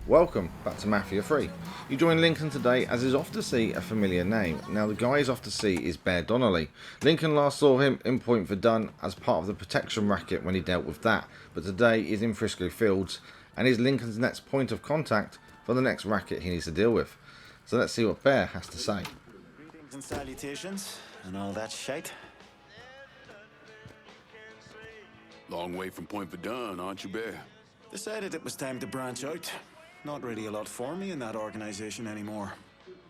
Welcome back to Mafia 3. You join Lincoln today as he's off to see a familiar name. Now the guy he's off to see is Bear Donnelly. Lincoln last saw him in Point Verdun as part of the protection racket when he dealt with that, but today he's in Frisco Fields and is Lincoln's next point of contact for the next racket he needs to deal with. So let's see what Bear has to say. Greetings and salutations and all that shite. Long way from Point Verdun, aren't you, Bear? Decided it was time to branch out. Not really a lot for me in that organization anymore.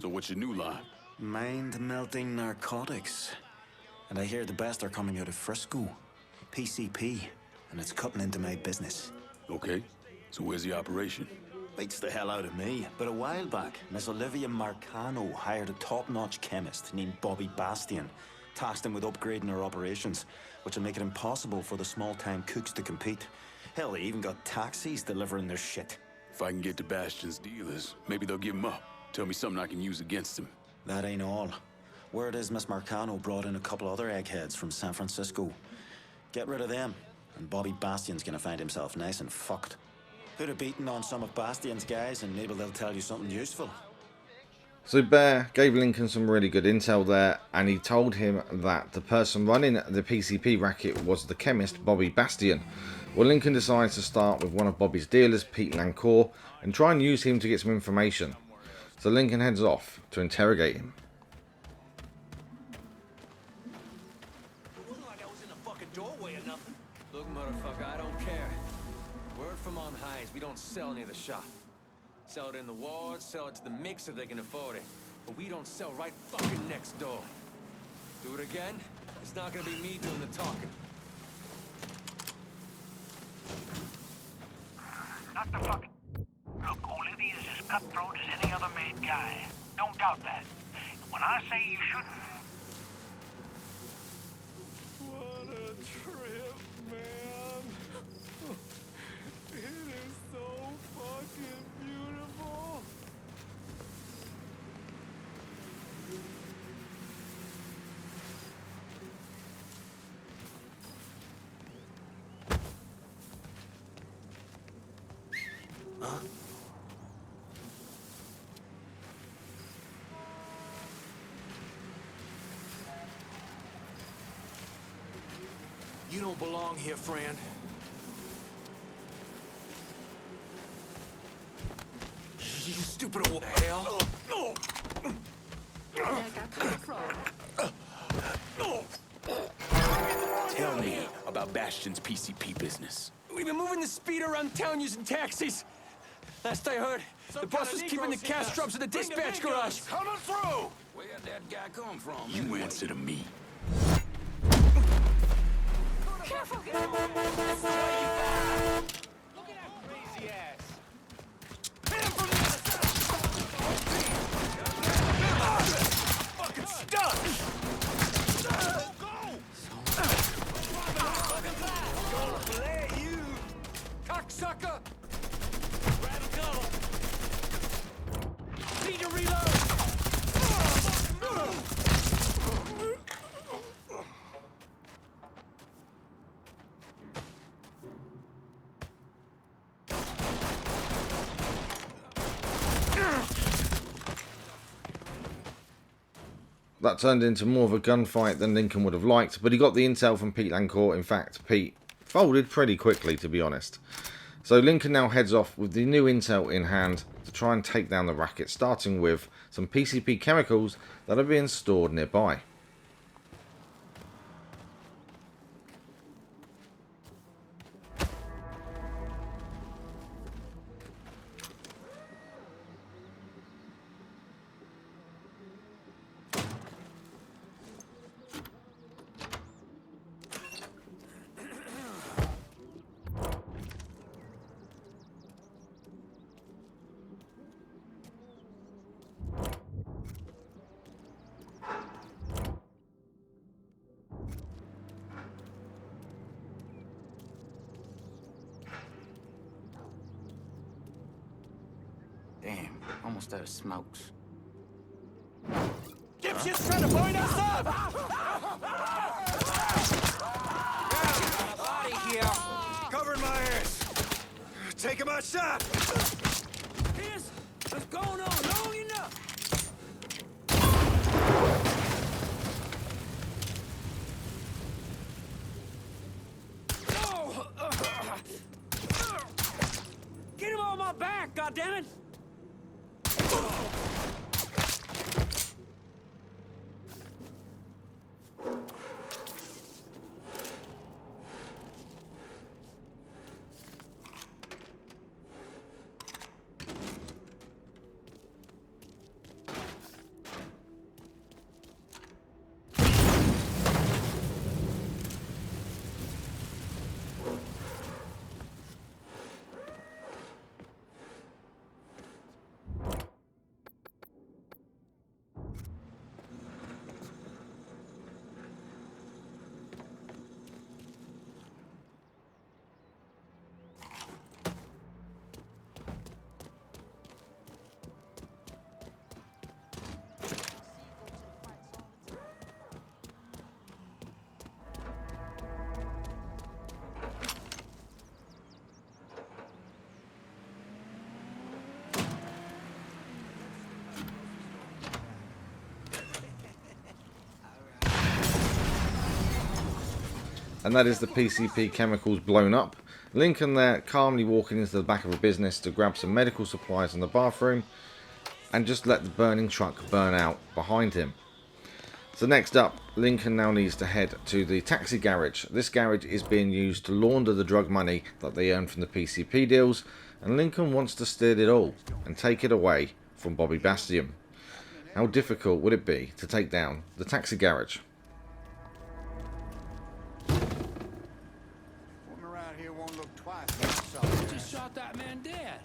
So what's your new line? Mind-melting narcotics. And I hear the best are coming out of Frisco. PCP. And it's cutting into my business. Okay, so where's the operation? Beats the hell out of me. But a while back, Miss Olivia Marcano hired a top-notch chemist named Bobby Bastian. Tasked him with upgrading her operations, which will make it impossible for the small-time cooks to compete. Hell, they even got taxis delivering their shit. If I can get to Bastian's dealers, maybe they'll give him up. Tell me something I can use against him. That ain't all. Word is Miss Marcano brought in a couple other eggheads from San Francisco. Get rid of them, and Bobby Bastian's gonna find himself nice and fucked. Put a beating on some of Bastian's guys, and maybe they'll tell you something useful. So Bear gave Lincoln some really good intel there, and he told him that the person running the PCP racket was the chemist Bobby Bastian. Well, Lincoln decides to start with one of Bobby's dealers, Pete Lancour, and try and use him to get some information. So Lincoln heads off to interrogate him. Look, motherfucker, I don't care. Word from on high is we don't sell any of the shop. Sell it in the wards, sell it to the mix if they can afford it. But we don't sell right fucking next door. Do it again, it's not gonna be me doing the talking. Not the fucking... Look, Olivia's as cutthroat as any other made guy. Don't doubt that. When I say you shouldn't... What a trip, man. It is so fucking beautiful. Huh? You don't belong here, friend. You stupid old hell. Tell me about Bastian's PCP business. We've been moving the speed around town using taxis. Last I heard, the boss was keeping the cash drops in the dispatch garage. Coming through! Where'd that guy come from? You answer to me. Careful! Look at that crazy ass. Hit him from the other side! Fucking stuck! Go! Play you! Cocksucker! Grab a cover! Need to reload! That turned into more of a gunfight than Lincoln would have liked, but he got the intel from Pete Lancour. In fact, Pete folded pretty quickly, to be honest. So Lincoln now heads off with the new intel in hand to try and take down the racket, starting with some PCP chemicals that are being stored nearby. Damn, almost out of smokes. Dipshit's trying to bind us up! Body here. Covering my ass. Taking my shot. Going on long enough. Get him on my back, goddammit! And that is the PCP chemicals blown up. Lincoln there calmly walking into the back of a business to grab some medical supplies in the bathroom and just let the burning truck burn out behind him. So next up, Lincoln now needs to head to the taxi garage. This garage is being used to launder the drug money that they earn from the PCP deals, and Lincoln wants to steal it all and take it away from Bobby Bastian. How difficult would it be to take down the taxi garage? Just shot that man dead.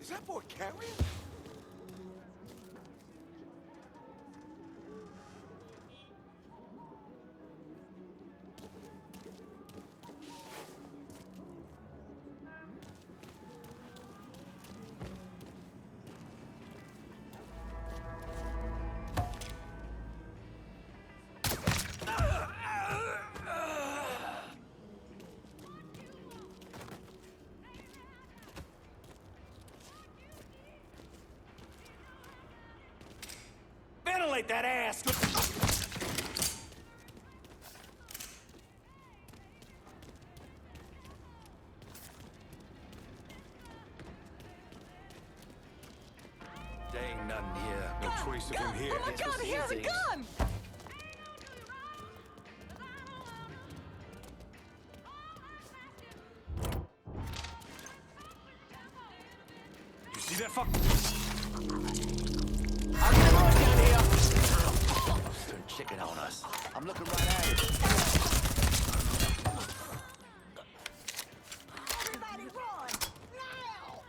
Is that boy carrying? like that ass. There ain't nothing here. No trace of him here. Oh my God, he has a gun! You see that fuck? I'll get right down here. Turn chicken on us. I'm looking right at it. Everybody run! Now!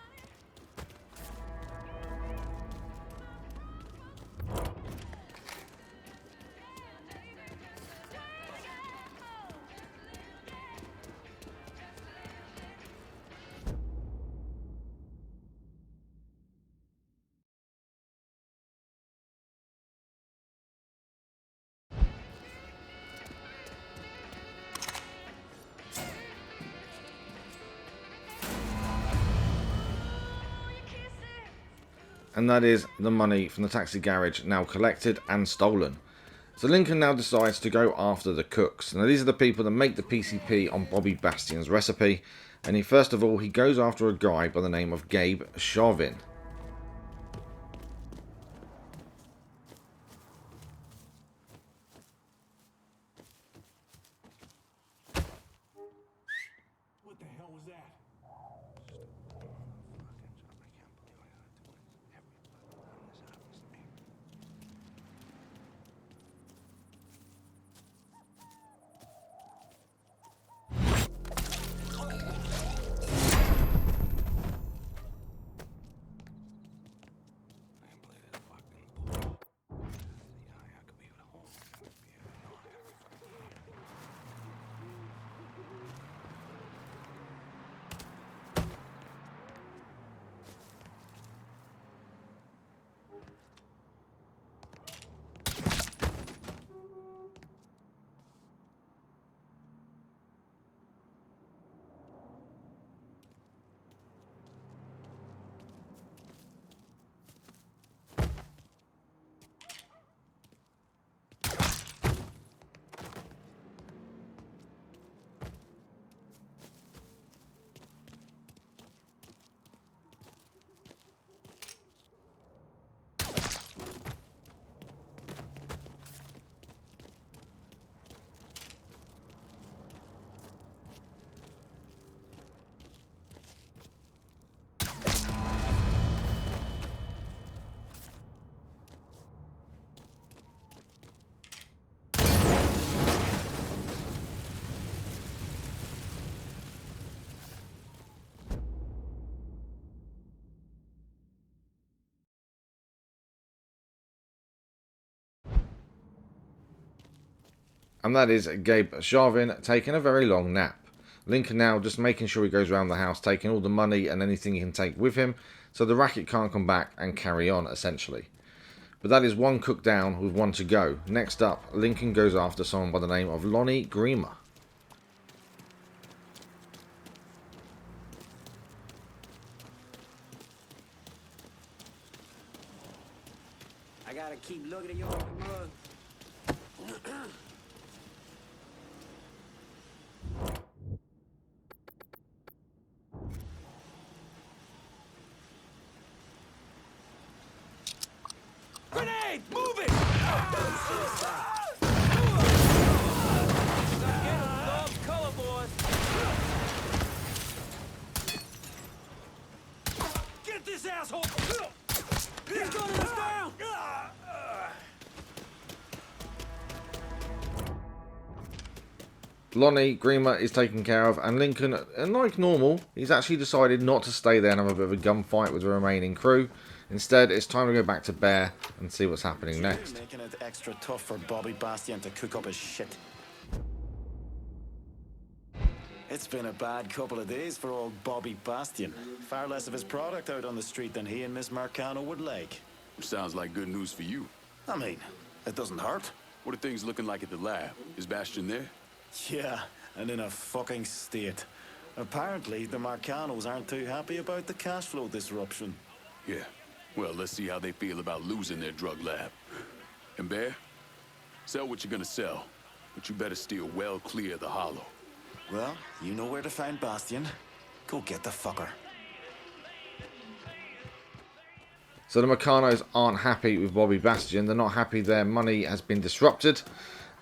And that is the money from the taxi garage now collected and stolen. So Lincoln now decides to go after the cooks. Now these are the people that make the PCP on Bobby Bastian's recipe, and first of all he goes after a guy by the name of Gabe Chauvin. What the hell was that? And that is Gabe Chauvin taking a very long nap. Lincoln now just making sure he goes around the house, taking all the money and anything he can take with him, so the racket can't come back and carry on, essentially. But that is one cook down with one to go. Next up, Lincoln goes after someone by the name of Lonnie Grima. I gotta keep looking at your mug. Grenade! Move it! Love color, boys. Get this asshole! He's gunning us down! Lonnie Grima is taken care of, and Lincoln, like normal, he's actually decided not to stay there and have a bit of a gunfight with the remaining crew. Instead, it's time to go back to Bear and see what's happening next. Making it extra tough for Bobby Bastian to cook up his shit. It's been a bad couple of days for old Bobby Bastian. Far less of his product out on the street than he and Miss Marcano would like. Sounds like good news for you. I mean, it doesn't hurt. What are things looking like at the lab? Is Bastian there? Yeah, and in a fucking state. Apparently, the Marcanos aren't too happy about the cash flow disruption. Yeah. Well, let's see how they feel about losing their drug lab. And Bear, sell what you're gonna sell, but you better steer well clear of the hollow. Well, you know where to find Bastian. Go get the fucker. So the Marcanos aren't happy with Bobby Bastian. They're not happy their money has been disrupted.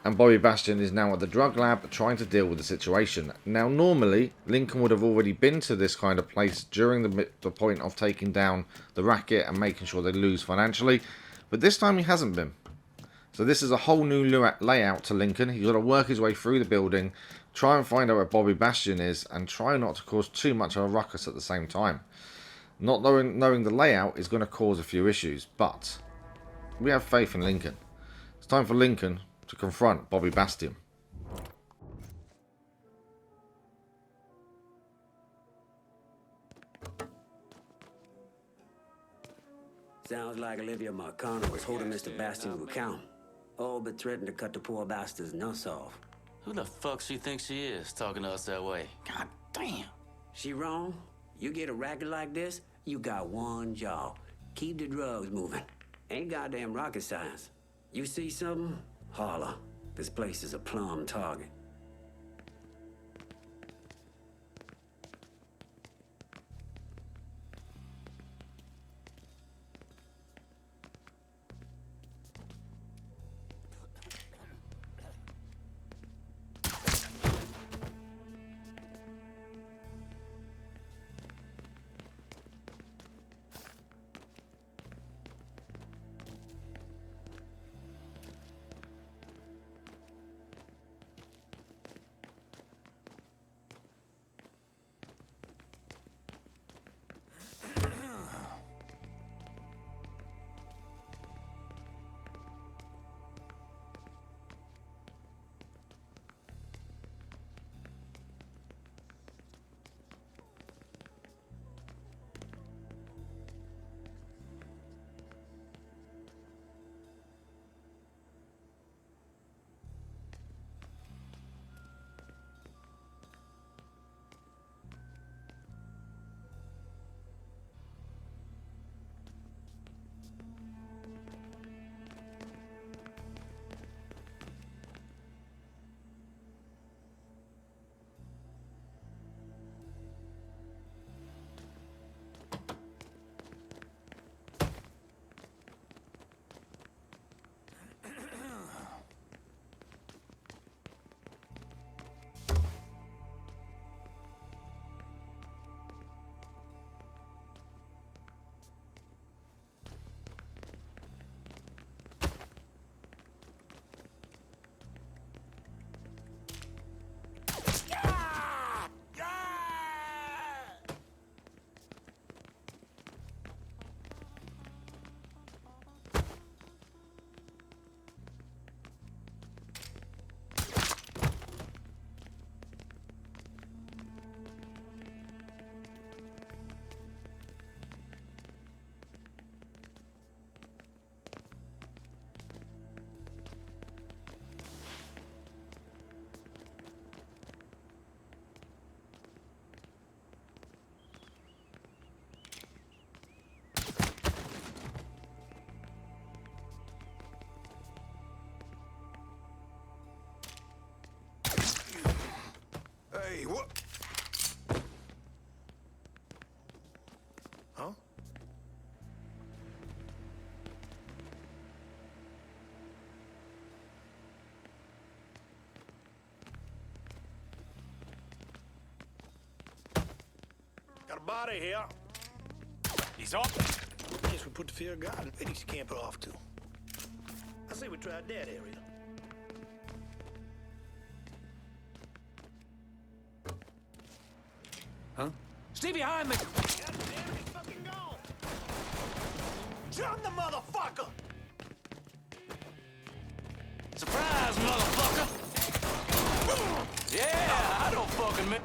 And Bobby Bastian is now at the drug lab trying to deal with the situation. Now, normally, Lincoln would have already been to this kind of place during the point of taking down the racket and making sure they lose financially. But this time he hasn't been. So this is a whole new layout to Lincoln. He's got to work his way through the building, try and find out where Bobby Bastian is, and try not to cause too much of a ruckus at the same time. Not knowing the layout is going to cause a few issues, but we have faith in Lincoln. It's time for Lincoln to confront Bobby Bastian. Sounds like Olivia Marcano was holding Mr. Bastian to account. All but threatened to cut the poor bastard's nuts off. Who the fuck she thinks she is, talking to us that way? God damn. She wrong? You get a racket like this, you got one job. Keep the drugs moving. Ain't goddamn rocket science. You see something? Holler. This place is a plum target. Hey, what? Huh? Got a body here. He's off. Guess we put the fear of God in Phoenix camper off to. I say we try that area. Huh? Stay behind me! God damn, he's fucking gone! Jump the motherfucker! Surprise, motherfucker! Yeah, I don't fucking mean...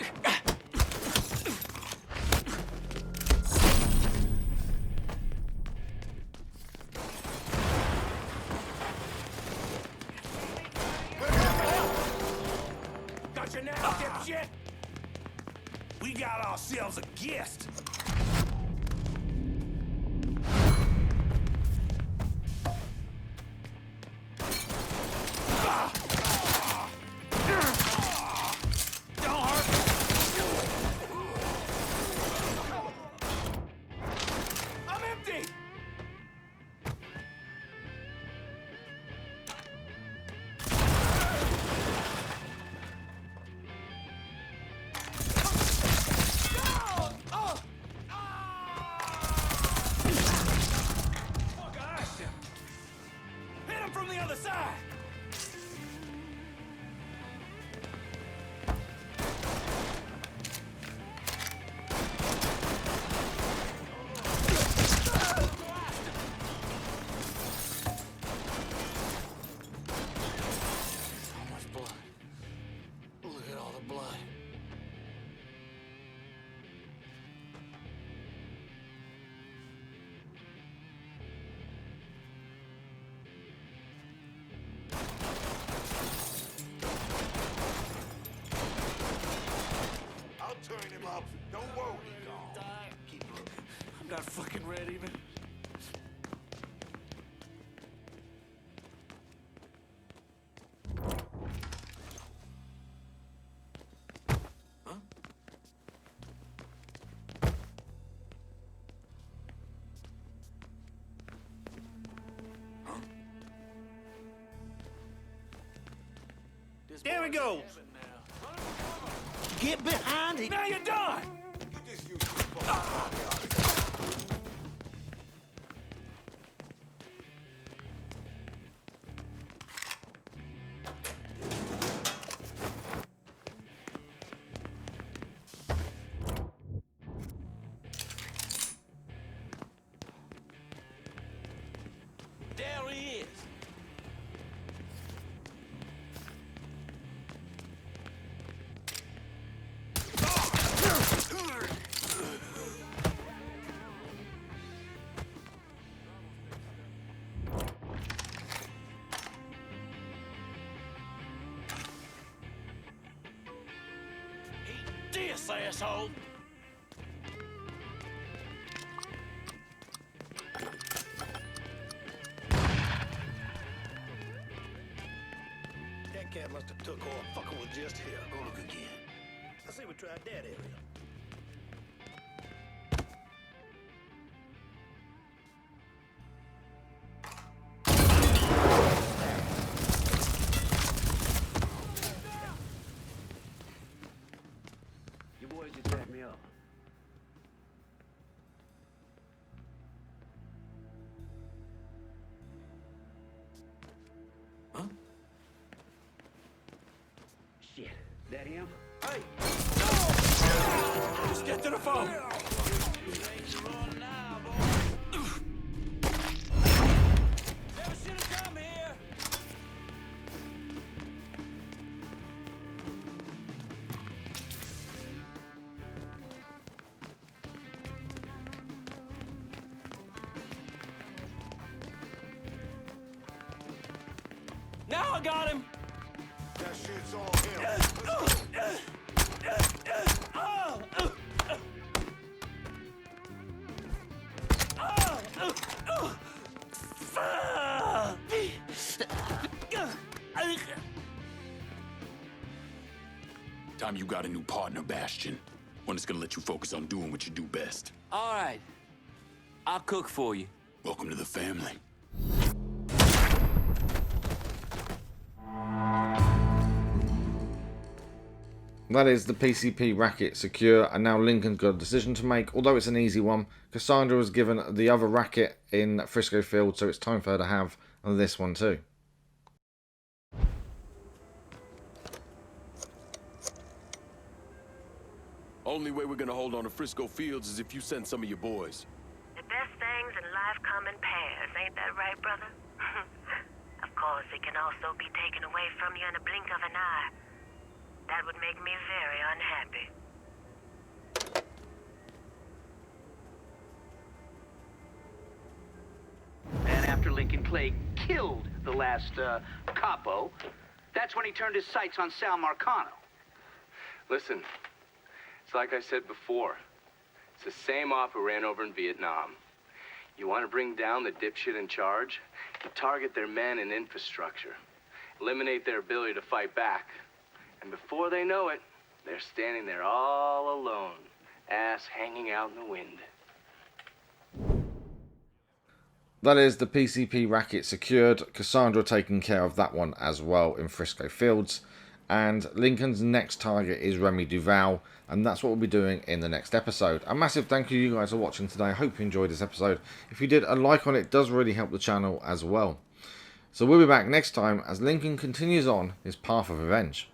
Got you now, dipshit! We got ourselves a guest! up. Don't worry, dog. Keep looking. I'm not fucking ready, man. There he goes. Get behind him. Now you're done! There he is. This asshole! That cat must have took off. Fucker was just here. Go look again. I say we tried that area. You boys just set me up. Huh? Shit, that him? Hey! Just get to the phone! Never should have come here! Now I got him! That shit's all him. Time you got a new partner, Bastian. One that's gonna let you focus on doing what you do best. All right. I'll cook for you. Welcome to the family. That is the PCP racket secure, and now Lincoln's got a decision to make, although it's an easy one. Cassandra was given the other racket in Frisco Field, so it's time for her to have this one too. Only way we're gonna hold on to Frisco Fields is if you send some of your boys. The best things in life come in pairs, ain't that right, brother? Of course, it can also be taken away from you in a blink of an eye. That would make me very unhappy. And after Lincoln Clay killed the last capo, that's when he turned his sights on Sal Marcano. Listen, it's like I said before. It's the same op who ran over in Vietnam. You want to bring down the dipshit in charge? You target their men and infrastructure. Eliminate their ability to fight back. And before they know it, they're standing there all alone, ass hanging out in the wind. That is the PCP racket secured. Cassandra taking care of that one as well in Frisco Fields. And Lincoln's next target is Remy Duval, and that's what we'll be doing in the next episode. A massive thank you guys for watching today. I hope you enjoyed this episode. If you did, a like on it does really help the channel as well. So we'll be back next time as Lincoln continues on his path of revenge.